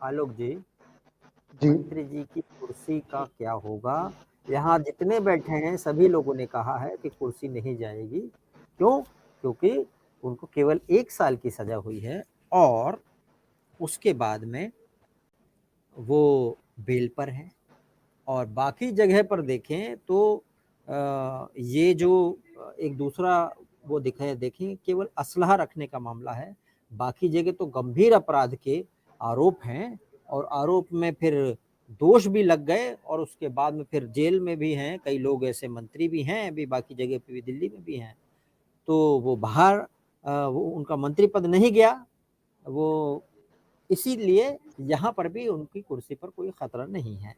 आलोक जी, जी मंत्री जी की कुर्सी का क्या होगा? यहाँ जितने बैठे हैं सभी लोगों ने कहा है कि कुर्सी नहीं जाएगी। क्यों? क्योंकि उनको केवल 1 साल की सजा हुई है और उसके बाद में वो बेल पर हैं। और बाकी जगह पर देखें तो ये जो एक दूसरा वो देखें केवल असलहा रखने का मामला है। बाकी जगह तो गंभीर अपराध के आरोप हैं और आरोप में फिर दोष भी लग गए और उसके बाद में फिर जेल में भी हैं। कई लोग ऐसे मंत्री भी हैं अभी बाकी जगह पे भी, दिल्ली में भी हैं। तो वो बाहर वो उनका मंत्री पद नहीं गया, वो इसीलिए यहाँ पर भी उनकी कुर्सी पर कोई खतरा नहीं है।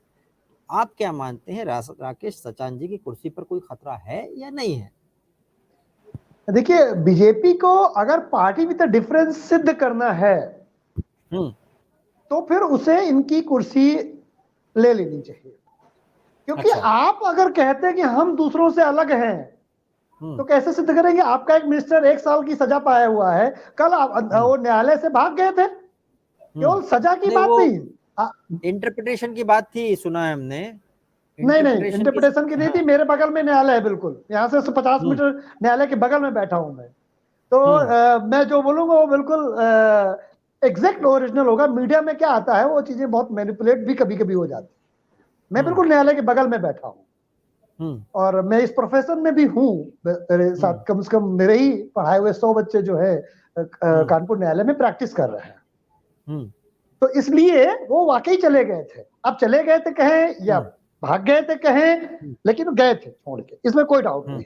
आप क्या मानते हैं, राकेश सचान जी की कुर्सी पर कोई खतरा है या नहीं है? देखिए, बीजेपी को अगर पार्टी विद डिफरेंस सिद्ध करना है तो फिर उसे इनकी कुर्सी ले लेनी चाहिए, क्योंकि अच्छा। आप अगर कहते हैं कि हम दूसरों से अलग हैं तो कैसे सिद्ध करेंगे? आपका एक मिनिस्टर 1 साल की सजा पाया हुआ है, कल वो न्यायालय से भाग गए थे, केवल सजा की बात नहीं। इंटरप्रिटेशन की बात थी, सुना है हमने। नहीं इंटरप्रिटेशन की नहीं थी। मेरे बगल में न्यायालय है, बिल्कुल यहाँ से 50 मीटर न्यायालय के बगल में बैठा हूं मैं। तो मैं जो बोलूंगा वो बिल्कुल एग्जैक्ट ओरिजिनल होगा। मीडिया में क्या आता है वो चीजें बहुत मैनिपुलेट भी कभी कभी हो जाती। मैं बिल्कुल न्यायालय के बगल में बैठा हूं और मैं इस प्रोफेशन में भी हूं। मेरे साथ कम से कम मेरे ही पढ़ाए हुए 100 बच्चे जो है कानपुर न्यायालय में प्रैक्टिस कर रहे हैं। तो इसलिए वो वाकई चले गए थे। अब चले गए थे कहें या भाग गए थे कहें, लेकिन गए थे छोड़ के, इसमें कोई डाउट नहीं।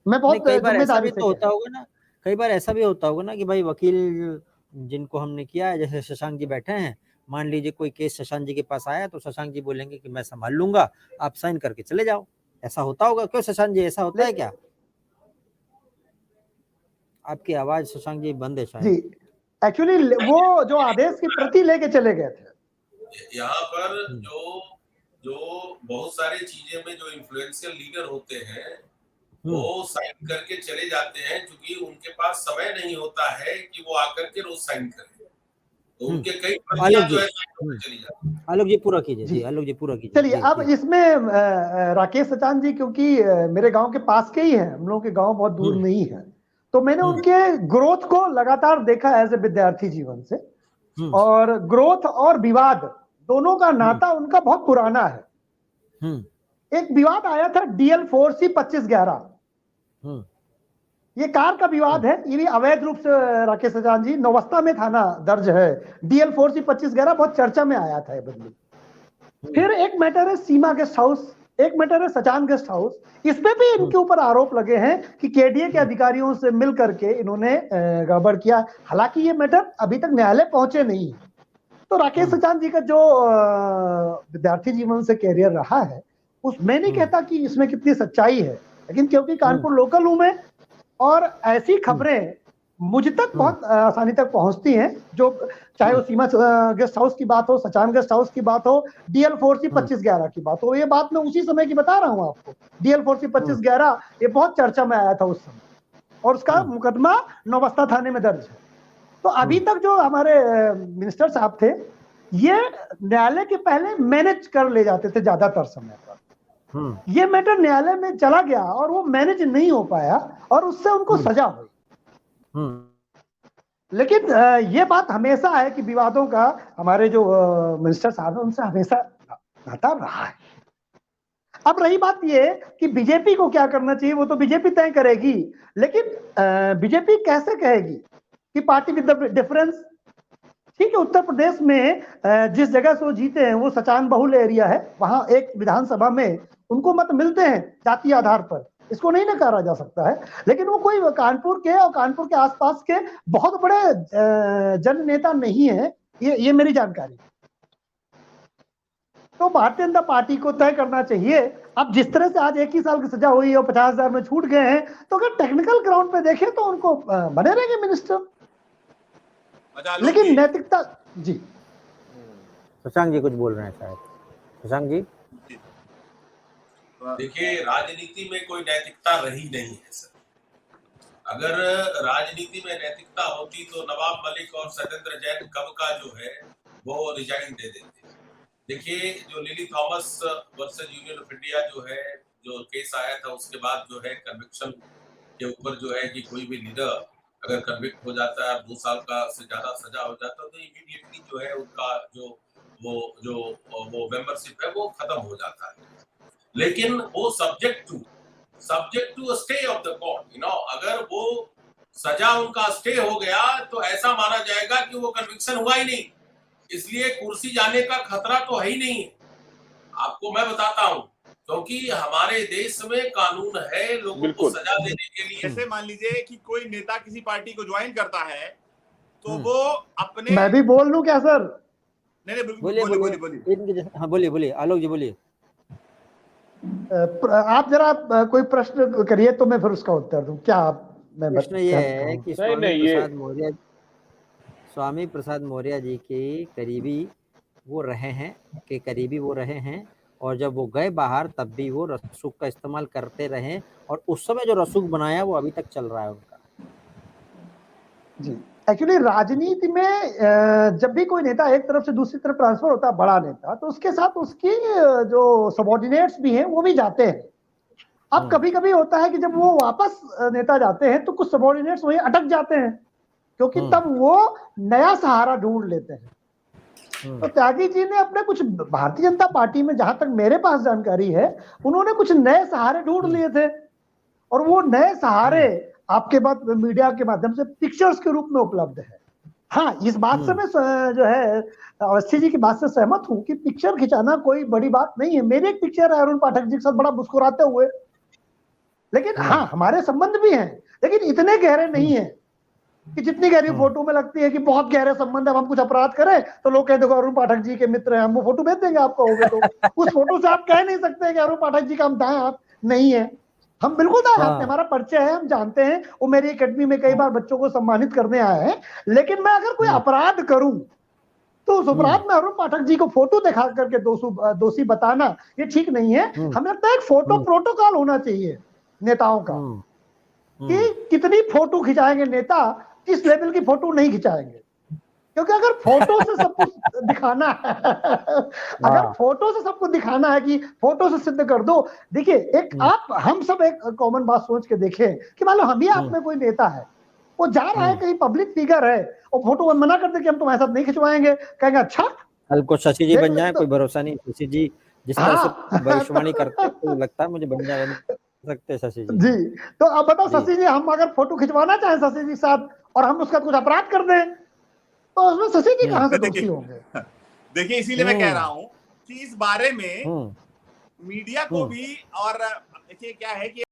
मैं बहुत कई बार ऐसा जिम्मेदारी भी से तो होता होगा ना, कई बार ऐसा भी होता होगा ना कि भाई वकील जिनको हमने किया है, जैसे शशांक जी बैठे हैं, मान लीजिए कोई केस शशांक जी के पास आया तो शशांक जी बोलेंगे कि मैं संभाल लूंगा, आप साइन करके चले जाओ। ऐसा होता होगा क्यों शशांक जी, ऐसा होता है क्या? आपकी आवाज शशांक जी बंद है शायद। जी, एक्चुअली वो जो आदेश की प्रति लेके चले गए थे। यहाँ पर जो बहुत सारी चीजें में जो इन्फ्लुएंशियल लीडर होते हैं वो साइन करके चले जाते हैं, क्योंकि उनके पास समय नहीं होता है कि वो आकर के रोज साइन करें। तो उनके कई प्रतियां जो है चली जाती हैं। आलोक जी पूरा कीजिए। जी आलोक जी पूरा कीजिए। चलिए, अब इसमें राकेश सचान जी क्योंकि मेरे गांव के पास के ही हैं, हम लोगों के गांव बहुत दूर नहीं है, तो मैंने उनके ग्रोथ को लगातार देखा एज ए विद्यार्थी जीवन से। और ग्रोथ और विवाद दोनों का नाता उनका बहुत पुराना है। एक विवाद आया था DL 4C 2511, ये कार का विवाद है। ये भी अवैध रूप से राकेश सचान जी नौवस्ता में थाना दर्ज है। DL 4C 2511 बहुत चर्चा में आया था ये बदली। फिर एक मैटर है सीमा गेस्ट हाउस, एक मैटर है सचान गेस्ट हाउस। इसमें भी इनके ऊपर आरोप लगे हैं कि KDA के अधिकारियों से मिल करके इन्होंने गड़बड़ किया। हालांकि ये मैटर अभी तक न्यायालय पहुंचे नहीं। तो राकेश सचान जी का जो विद्यार्थी जीवन से कैरियर रहा है, उस मैं नहीं कहता कि इसमें कितनी सच्चाई है, लेकिन क्योंकि कानपुर लोकल हूं मैं और ऐसी खबरें मुझ तक बहुत आसानी तक पहुंचती हैं, जो चाहे वो सीमा गेस्ट हाउस की बात हो, सचान गेस्ट हाउस की बात हो, DL 4C 2511 की बात हो। ये बात मैं उसी समय की बता रहा हूं आपको। DL 4C 2511 ये बहुत चर्चा में आया था उस समय और उसका मुकदमा नौबस्ता थाने में दर्ज है। तो अभी तक जो हमारे मिनिस्टर साहब थे, ये न्यायालय के पहले मैनेज कर ले जाते थे ज्यादातर समय पर। ये मैटर न्यायालय में चला गया और वो मैनेज नहीं हो पाया और उससे उनको सजा हुई। लेकिन ये बात हमेशा है कि विवादों का हमारे जो मिनिस्टर साहब हैं उनसे हमेशा नाता रहा है। अब रही बात ये कि बीजेपी को क्या करना चाहिए, वो तो बीजेपी तय करेगी। लेकिन बीजेपी कैसे कहेगी कि पार्टी विद डिफरेंस? ठीक है, उत्तर प्रदेश में जिस जगह से वो जीते हैं वो सचान बहुल एरिया है, वहां एक विधानसभा में उनको मत मिलते हैं जातीय आधार पर, इसको नहीं नकारा जा सकता है। लेकिन वो कोई कानपुर के और कानपुर के आसपास के बहुत बड़े जन नेता नहीं है, ये मेरी जानकारी। तो भारतीय जनता पार्टी को तय करना चाहिए। अब जिस तरह से आज 1 ही साल की सजा हुई और 50,000 में छूट गए हैं, तो अगर टेक्निकल ग्राउंड पे देखें तो उनको बने रहेंगे मिनिस्टर। लेकिन नैतिकता जी, शशांक जी कुछ बोल रहे हैं शायद। शशांक जी, देखिए, राजनीति में कोई नैतिकता रही नहीं है सर। अगर राजनीति में नैतिकता होती तो नवाब मलिक और सत्येंद्र जैन कब का जो है वो रिजाइन दे देते। देखिए जो lily Thomas versus union of India जो है, जो केस आया था उसके बाद जो है कन्विक्शन के ऊपर जो है कि कोई भी लीडर अगर कन्विक्ट हो जाता है 2 साल का से ज़्यादा सजा हो जाता है तो इमीडिएटली जो है उनका वो मेंबरशिप है वो खत्म हो जाता है। लेकिन वो subject to stay of the court, अगर वो सजा उनका स्टे हो गया तो ऐसा माना जाएगा कि वो कन्विक्शन हुआ ही नहीं, इसलिए कुर्सी जाने का खतरा तो है ही नहीं है। आपको मैं बताता हूँ, क्योंकि हमारे देश में कानून है लोगों को सजा देने के लिए। जैसे मान लीजिए कि कोई नेता किसी पार्टी को ज्वाइन करता है तो वो अपने, मैं भी बोल लूं क्या सर? नहीं बोलिए। हाँ बोलिए आलोक जी बोलिए। आप जरा कोई प्रश्न करिए तो मैं फिर उसका उत्तर दूं। क्या आप? मैं प्रश्न ये है कि स्वामी प्रसाद मौर्य जी के करीबी वो रहे हैं और जब वो गए बाहर तब भी वो रसूख का इस्तेमाल करते रहे और उस समय जो रसूख बनाया वो अभी तक चल रहा है उनका। जी एक्चुअली राजनीति में जब भी कोई नेता एक तरफ से दूसरी तरफ ट्रांसफर होता है, बड़ा नेता, तो उसके साथ उसकी जो सबॉर्डिनेट्स भी हैं वो भी जाते हैं। अब कभी कभी होता है कि जब वो वापस नेता जाते हैं तो कुछ सबॉर्डिनेट्स वहीं अटक जाते हैं, क्योंकि तब वो नया सहारा ढूंढ लेते हैं। तो त्यागी जी ने अपने कुछ भारतीय जनता पार्टी में, जहां तक मेरे पास जानकारी है, उन्होंने कुछ नए सहारे ढूंढ लिए थे और वो नए सहारे आपके बाद मीडिया के माध्यम से पिक्चर्स के रूप में उपलब्ध है। हाँ, इस बात से मैं जो है अवस्थी जी की बात से सहमत हूं कि पिक्चर खिंचाना कोई बड़ी बात नहीं है। मेरी एक पिक्चर है अरुण पाठक जी के साथ बड़ा मुस्कुराते हुए, लेकिन हाँ हमारे संबंध भी हैं, लेकिन इतने गहरे नहीं है कि जितनी गहरी फोटो में लगती है कि बहुत गहरे संबंध है। हम कुछ अपराध करें तो लोग कहते हैं अरुण पाठक जी के मित्र हैं, हम वो फोटो भेज देंगे आपको, होगे तो उस फोटो से आप कह नहीं सकते कि अरुण पाठक जी का हम दाएं हाथ नहीं है। हम बिल्कुल दाएं हाथ, हमारा परिचय है, हम जानते हैं। वो मेरी एकेडमी में कई बार बच्चों को सम्मानित करने आए हैं। लेकिन मैं अगर कोई अपराध करूं तो उस अपराध में अरुण पाठक जी को फोटो दिखा करके दोषी बताना ये ठीक नहीं है। हमें लगता है एक फोटो प्रोटोकॉल होना चाहिए नेताओं का कि कितनी फोटो खिंचाएंगे नेता, किस लेवल की फोटो नहीं खिंचाएंगे। क्योंकि अगर फोटो से सब कुछ दिखाना है अगर फोटो से सब कुछ दिखाना है कि फोटो से सिद्ध कर दो, देखिए एक हम सब एक कॉमन बात सोच के देखें कि मान लो हम ही आप में कोई नेता है, वो जा रहा है कहीं, पब्लिक फिगर है, और फोटो मना कर दे कि हम तुम्हारे साथ नहीं खिंचवाएंगे, कहेंगे अच्छा कल को शशि जी बन जाए, कोई भरोसा नहीं। शशि जी जिस तरह से भविष्यवाणी करते हैं तो लगता है मुझे बन सकते हैं शशि जी। तो अब बताओ शशि जी, हम अगर फोटो खिंचवाना चाहें शशि जी साथ और हम उसका कुछ अपराध कर दें तो उसमें शशि जी कहां से दोषी होंगे? देखिए इसीलिए मैं कह रहा हूं कि इस बारे में मीडिया को भी, और देखिए क्या है कि